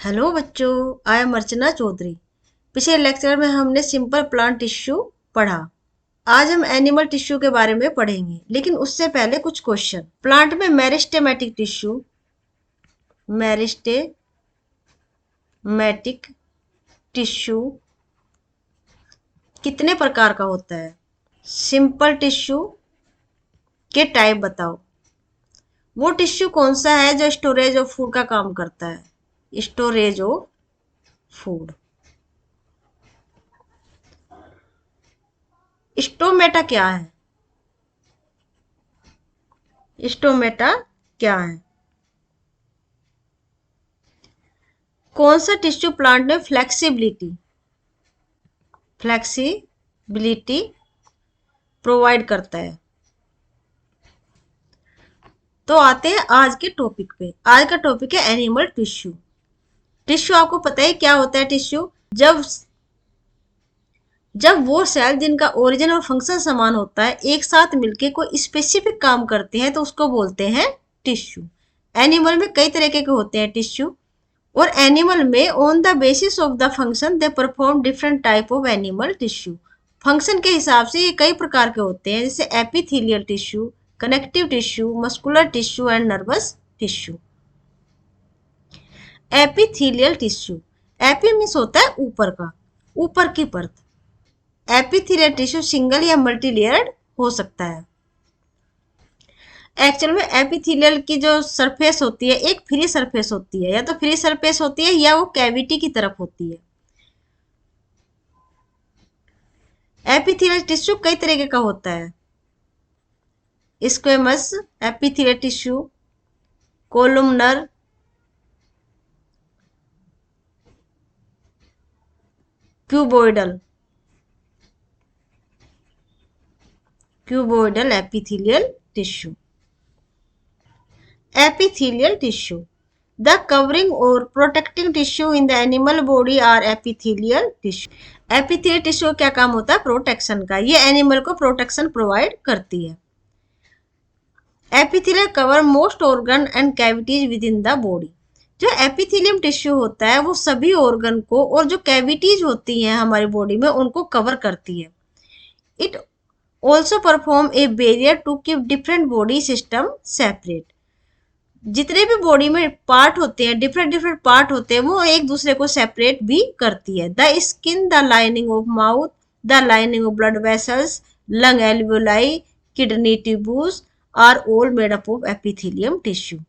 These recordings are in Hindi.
हेलो बच्चों, आई एम अर्चना चौधरी। पिछले लेक्चर में हमने सिंपल प्लांट टिश्यू पढ़ा। आज हम एनिमल टिश्यू के बारे में पढ़ेंगे, लेकिन उससे पहले कुछ क्वेश्चन। प्लांट में मेरिस्टेमेटिक टिश्यू कितने प्रकार का होता है? सिंपल टिश्यू के टाइप बताओ। वो टिश्यू कौन सा है जो स्टोरेज ऑफ फूड का काम करता है? Storage of food. स्टोमेटा क्या है? स्टोमेटा क्या है? कौन सा टिश्यू प्लांट में फ्लेक्सिबिलिटी प्रोवाइड करता है? तो आते हैं आज के टॉपिक पे। आज का टॉपिक है एनिमल टिश्यू। टिश्यू आपको पता है क्या होता है? टिश्यू जब वो सेल जिनका ओरिजिन और फंक्शन समान होता है एक साथ मिलके कोई स्पेसिफिक काम करते हैं तो उसको बोलते हैं टिश्यू। एनिमल में कई तरीके के होते हैं टिश्यू, और एनिमल में on the basis of the function they perform different type of animal tissue. Function के हिसाब से ये कई प्रकार के होते हैं, जैसे epithelial tissue, connective tissue, muscular tissue and nervous tissue. Epithelial tissue, AP means होता है ऊपर का, ऊपर की परत। एपिथेलियल टिश्यू सिंगल या मल्टी लेयर्ड हो सकता है। एक्चुअल में एपिथेलियल की जो सरफेस होती है एक फ्री सरफेस होती है, या तो फ्री सरफेस होती है या वो कैविटी की तरफ होती है। एपिथेलियल टिश्यू कई तरीके का होता है। Squamous epithelial tissue, columnar, cuboidal epithelial tissue. Epithelial tissue, the covering और protecting tissue in the animal body are epithelial tissue. Epithelial tissue का क्या काम होता है? प्रोटेक्शन का। ये एनिमल को प्रोटेक्शन प्रोवाइड करती है। Epithelial cover most organ and cavities with in the body. जो एपिथेलियम टिश्यू होता है वो सभी ऑर्गन को और जो कैविटीज होती हैं हमारी बॉडी में उनको कवर करती है। It also perform a barrier to keep different body system separate. जितने भी बॉडी में पार्ट होते हैं, डिफरेंट पार्ट होते हैं, वो एक दूसरे को सेपरेट भी करती है। The skin, the lining of mouth, the lining of blood vessels, lung alveoli, kidney tubules are all made up of epithelium tissue.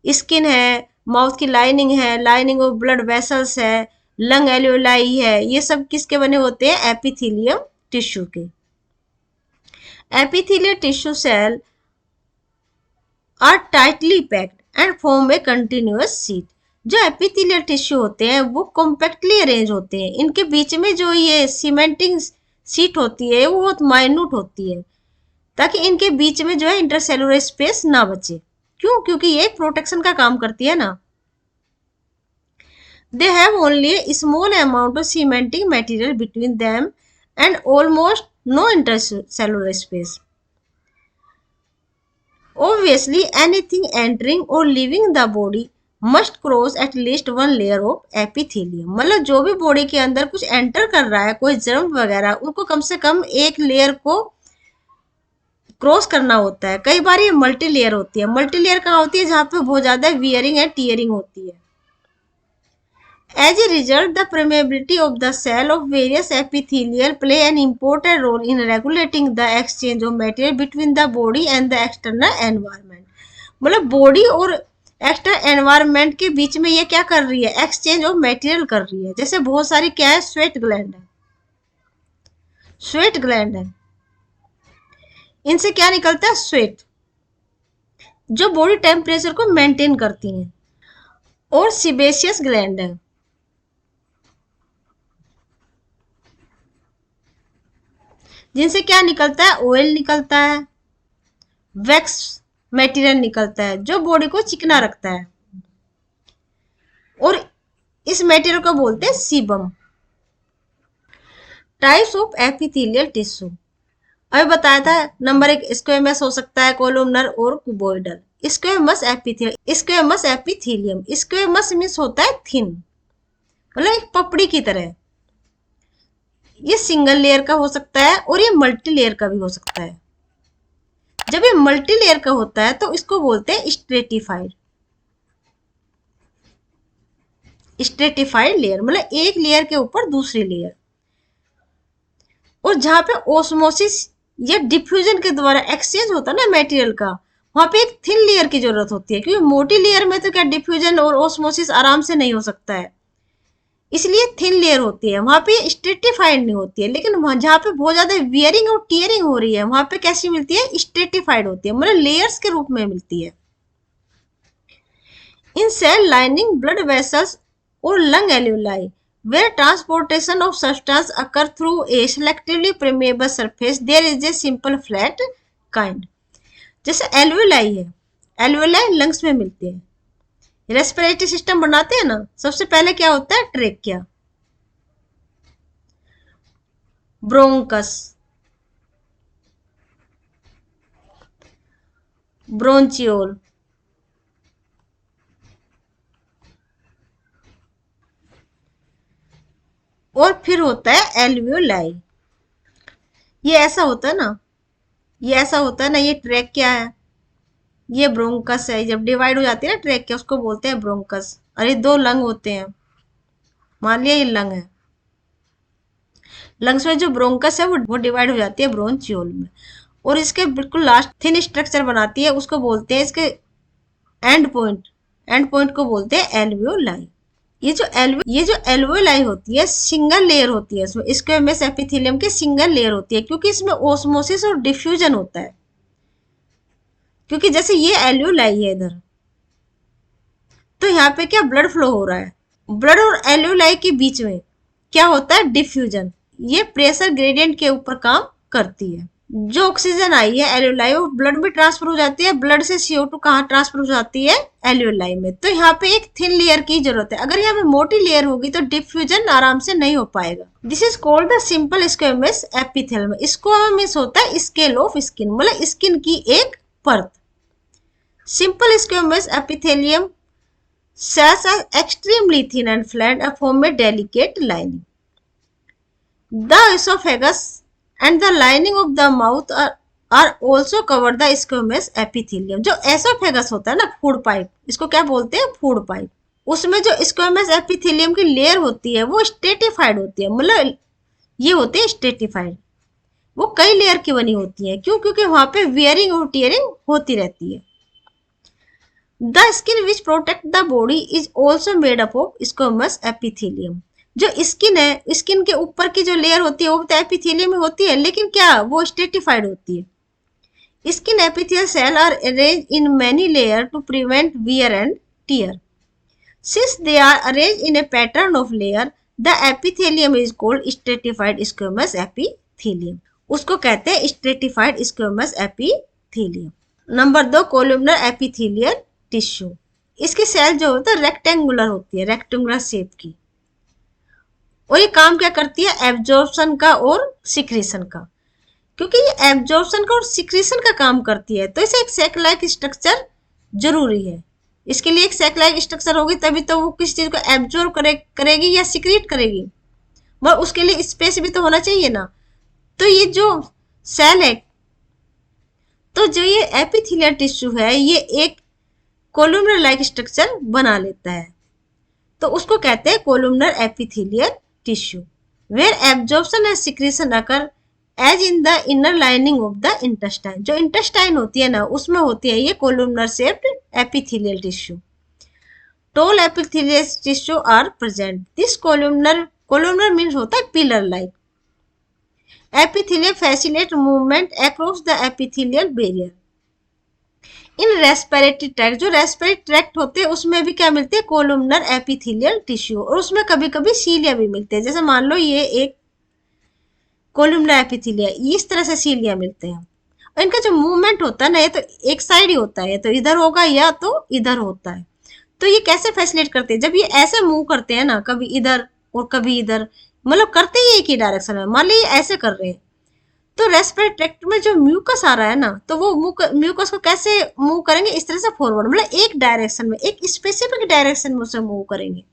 Skin है, माउथ की लाइनिंग है, लाइनिंग ऑफ ब्लड वेसल्स है, लंग एल्वियोलाई है, ये सब किसके बने होते हैं? एपिथेलियम टिश्यू के। Epithelial tissue cell are tightly packed and form a continuous sheet. जो एपिथेलियल टिश्यू होते हैं वो कॉम्पैक्टली अरेंज होते हैं। इनके बीच में जो ये सीमेंटिंग शीट होती है वो बहुत माइन्यूट होती है, ताकि इनके बीच में जो है इंटरसेलुलर स्पेस ना बचे। क्यों? क्योंकि ये प्रोटेक्शन का काम करती है ना। They have only A small amount of cementing material between them and almost no intercellular space. Obviously, anything entering or leaving the body must cross at least one layer of epithelium. मतलब जो भी बॉडी के अंदर कुछ एंटर कर रहा है, कोई जर्म वगैरह, उनको कम से कम एक लेयर को क्रॉस करना होता है। कई बार ये मल्टी लेयर होती है। मल्टी लेयर कहाँ होती है? जहाँ पे बहुत ज्यादा वियरिंग एंड टीयरिंग होती है। As a result, the permeability of the cell of various epithelial play an important role in regulating the exchange of material between the body and the external environment. मतलब बॉडी और एक्सटर्नल एनवायरनमेंट के बीच में ये क्या कर रही है? एक्सचेंज ऑफ मटेरियल कर रही है। जैसे बहुत सारी क्या है? स्वेट ग्लैंड है। इनसे क्या निकलता है? स्वेट, जो बॉडी टेम्परेचर को मेंटेन करती हैं। और सीबेशियस ग्लैंड है, जिनसे क्या निकलता है? ऑयल निकलता है, वैक्स मटेरियल निकलता है, जो बॉडी को चिकना रखता है। और इस मटेरियल को बोलते हैं sebum. Types of epithelial tissue अभी बताया था। नंबर 1 स्क्वेमस हो सकता है, कोलुमनर और cuboidal. Squamous epithelium. Squamous means होता है थिन, मतलब एक पपड़ी की तरह। ये सिंगल लेयर का हो सकता है और ये मल्टी लेयर का भी हो सकता है। जब ये मल्टी लेयर का होता है तो इसको बोलते हैं स्ट्रेटिफाइड। स्ट्रेटिफाइड लेयर मतलब एक लेयर के ऊपर दूसरी लेयर। और जहां पे ओस्मोसिस या डिफ्यूजन के द्वारा एक्सचेंज होता है ना मटेरियल का, वहां पे एक थिन लेयर की जरूरत होती है, क्योंकि मोटी लेयर में तो क्या डिफ्यूजन और ओस्मोसिस आराम से नहीं हो सकता है, इसलिए थिन लेयर होती है, वहां पे स्ट्रेटिफाइड नहीं होती है। लेकिन वहां जहाँ पे बहुत ज्यादा वियरिंग और टीयरिंग हो रही है, वहां पे कैसी मिलती है, स्ट्रेटिफाइड होती है, मतलब लेयर्स के रूप में मिलती है। In cell lining, blood vessels or lung alveoli, where transportation of substance occur through a selectively permeable surface, there is a simple flat kind. जैसे एल्वेलाई है, एल्वेलाई लंग्स में मिलते हैं, रेस्पिरेटरी सिस्टम बनाते हैं ना, सबसे पहले क्या होता है, ट्रेकिया, ब्रोंकस, ब्रोंचियोल, और फिर होता है एल्वियोलाई। ये ऐसा होता है ना, ये ऐसा होता है ना, ये ट्रैक क्या है, ये ब्रोंकस है। जब डिवाइड हो जाती है ना ट्रैक क्या, उसको बोलते हैं ब्रोंकस। अरे दो लंग होते हैं, मान लिया ये लंग है, लंग्स में जो ब्रोंकस है वो डिवाइड हो जाती है ब्रोंचियोल में, और इसके बिल्कुल लास्ट थिन स्ट्रक्चर बनाती है, उसको बोलते हैं, इसके एंड पॉइंट को बोलते हैं एल्वियोलाई। ये जो एल्वियोलाई होती है सिंगल लेयर होती है, इसमें स्क्वेमस एपिथेलियम के सिंगल लेयर होती है, क्योंकि इसमें ओस्मोसिस और डिफ्यूजन होता है। क्योंकि जैसे ये एल्वियोलाई है इधर, तो यहाँ पे क्या ब्लड फ्लो हो रहा है, ब्लड और एल्वियोलाई के बीच में क्या होता है, डिफ्यूजन। ये प्रेशर ग्रेडियंट के ऊपर काम करती है। जो ऑक्सीजन आई है एल्वियोलाई वो ब्लड में ट्रांसफर हो जाती है, ब्लड से CO2 कहाँ ट्रांसफर हो जाती है, एल्वियोलाई में। तो यहाँ पे एक थिन लेयर की जरूरत है, अगर यहाँ पे मोटी लेयर होगी तो डिफ्यूजन आराम से नहीं हो पाएगा। This is called the simple squamous epithelium. इसको मीन्स होता है स्केल ऑफ स्किन, मतलब स्किन की एक परत। Simple squamous epithelium cells are extremely thin and flat and form a delicate lining. The esophagus and the lining of the mouth are also covered the squamous epithelium. जो esophagus होता है ना, फूड पाइप, इसको क्या बोलते हैं, फूड पाइप, उसमें जो स्क्वेमस एपिथेलियम की लेयर होती है वो स्ट्रेटिफाइड होती है, मतलब ये होते हैं स्ट्रेटिफाइड, वो कई लेयर की बनी होती है। क्यों, क्योंकि वहां पे वियरिंग और टीयरिंग होती रहती है। The skin which protect the body is also made up of squamous epithelium. जो स्किन है, स्किन के ऊपर की जो लेयर होती है वो तो एपिथेलियम में होती है, लेकिन क्या वो स्ट्रेटिफाइड होती है। Skin epithelial cell are arranged in many layer to prevent wear and tear. Since they are arranged in a pattern of layer, the epithelium is called stratified squamous epithelium. उसको कहते हैं stratified squamous epithelium. Number 2, columnar epithelial tissue. इसकी सेल जो होता है रेक्टेंगुलर होती है, रेक्टेंगुलर शेप की, और ये काम क्या करती है, एब्जॉर्प्शन का और सिक्रीशन का। क्योंकि ये एब्जॉर्प्शन का और सिक्रीशन का काम करती है, तो इसे एक सैक लाइक स्ट्रक्चर जरूरी है। इसके लिए एक सैक लाइक स्ट्रक्चर होगी तभी तो वो किसी चीज को एब्जॉर्ब करेगी या सिक्रीट करेगी, मगर उसके लिए स्पेस भी तो होना चाहिए ना। तो ये जो सेल है, तो जो ये एपिथेलियल टिश्यू है ये एक कोलुमनर लाइक स्ट्रक्चर बना लेता है, तो उसको कहते हैं columnar epithelial tissue. Where absorption and secretion occur as in the inner lining of the intestine. जो इंटेस्टाइन होती है ना, उसमें होती है ये columnar shaped epithelial tissue. Tall epithelial tissue are present. This columnar means होता है pillar like. Epithelial facilitate movement across the epithelial barrier. In respiratory tract, जो रेस्पिरेटरी ट्रैक्ट होते हैं उसमें भी क्या मिलते हैं, कोलुमनर एपिथेलियल टिश्यू, और उसमें कभी कभी सीलिया भी मिलते हैं। जैसे मान लो ये एक कोलुमनर एपिथेलिया, इस तरह से सीलिया मिलते हैं। और इनका जो मूवमेंट होता है ना, ये तो एक साइड ही होता है, तो इधर होगा या तो इधर होता है। तो ये कैसे फैसिलिटेट करते हैं, जब ये ऐसे मूव करते हैं ना, कभी इधर और कभी इधर, मतलब करते ही एक ही डायरेक्शन में। मान लीजिए ऐसे कर रहे हैं, तो रेस्पिरेटरी ट्रैक्ट में जो म्यूकस आ रहा है ना, तो वो म्यूकस को कैसे मूव करेंगे, इस तरह से फॉरवर्ड, मतलब एक डायरेक्शन में, एक स्पेसिफिक डायरेक्शन में उसे मूव करेंगे।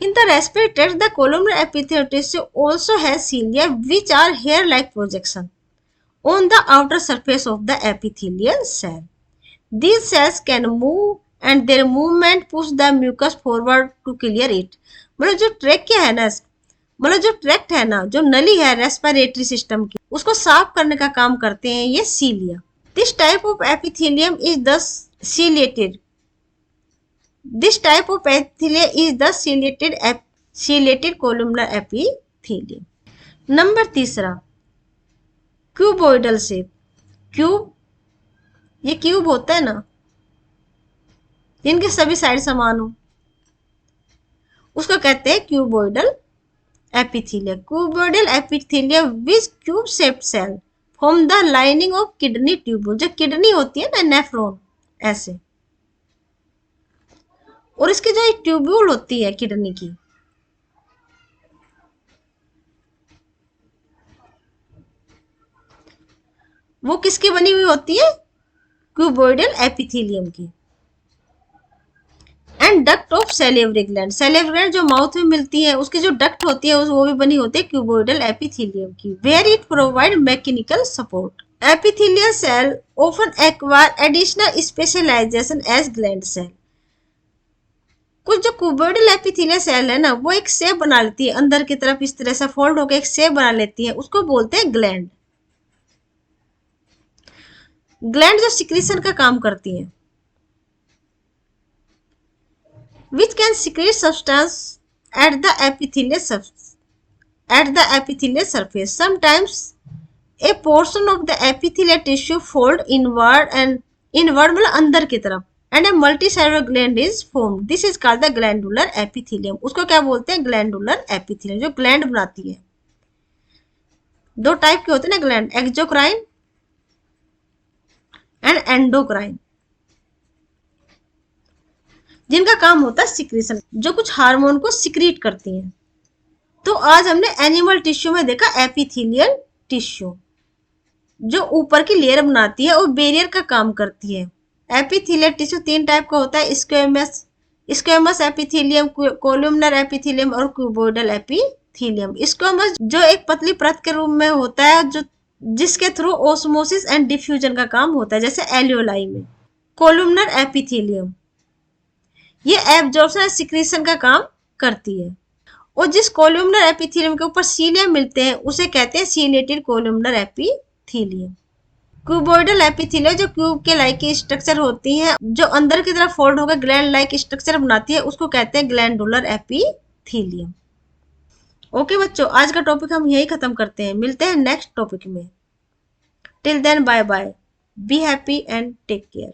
In the respiratory tract, the columnar epithelial tissue also has cilia, which are hair-like projection on the outer surface of the epithelial cell. These cells can move and their movement push the mucus forward to clear it. मतलब जो ट्रैक क्या है ना, मतलब जो ट्रैक्ट है ना, जो नली है रेस्पिरेटरी सिस्टम की, उसको साफ करने का काम करते हैं ये cilia. This type of epithelium is thus ciliated. This type of epithelium is the ciliated columnar epithelium. Number तीसरा, क्यूबोइडल शेप. क्यूब, ये क्यूब होता है ना जिनके सभी साइड समान हो, उसको कहते हैं cuboidal epithelium. Cuboidal epithelium which cube shaped cell from the lining of kidney tubule. जो किडनी होती है ना, नेफ्रॉन ऐसे, और इसकी जो ट्यूब्यूल होती है किडनी की, वो किसकी बनी हुई होती है? क्यूबोइडल एपिथेलियम की. And duct of salivary gland. Salivary gland जो माउथ में मिलती है, उसकी जो डक्ट होती है वो भी बनी होती है क्यूबोइडल एपिथेलियम की. Where it provide mechanical support. Epithelial cell often acquire additional specialization as gland cell. कुछ जो क्यूबोइडल एपिथेलियल सेल है ना, वो एक शेप बना लेती है अंदर की तरफ, इस तरह से फोल्ड होकर एक शेप बना लेती है, उसको बोलते हैं ग्लैंड. ग्लैंड जो सिक्रीशन का काम करती है, which can secrete substance at the epithelial surface. Sometimes a portion of the epithelial tissue fold inward मतलब अंदर की तरफ, and a multicellular gland is formed. This is called the glandular epithelium. उसको क्या बोलते हैं? glandular epithelium. जो ग्लैंड बनाती है. दो टाइप के होते हैं ना ग्लैंड, एक्सोक्राइन एंड एंडोक्राइन, जिनका काम होता है सिक्रीशन, जो कुछ हार्मोन को सिक्रीट करती हैं. तो आज हमने एनिमल टिश्यू में देखा एपिथेलियल टिश्यू, जो ऊपर की लेयर बनाती है और बैरियर का काम करती है. एपिथेलियल टिश्यू तीन टाइप का होता है, स्क्वेमस एपिथेलियम, कोलुमनर एपिथेलियम और क्यूबोइडल एपिथेलियम. स्क्वेमस जो एक पतली परत के रूप में होता है, जो जिसके थ्रू ओस्मोसिस एंड डिफ्यूजन का काम होता है, जैसे एलियोलाई में. कोलुमनर एपिथेलियम ये एब्जॉर्प्शन सिक्रीशन का काम करती है. और जिस कोलुमनर एपिथेलियम के ऊपर सीलिया मिलते हैं उसे कहते हैं ciliated columnar epithelium. Cuboidal epithelium जो क्यूब के लाइक की स्ट्रक्चर होती है, जो अंदर की तरफ फोल्ड होकर ग्लैंड लाइक स्ट्रक्चर बनाती है, उसको कहते हैं ग्लैंडुलर एपिथेलियम. ओके बच्चों, आज का टॉपिक हम यही खत्म करते हैं. मिलते हैं नेक्स्ट टॉपिक में. Till then bye bye, be happy and take care.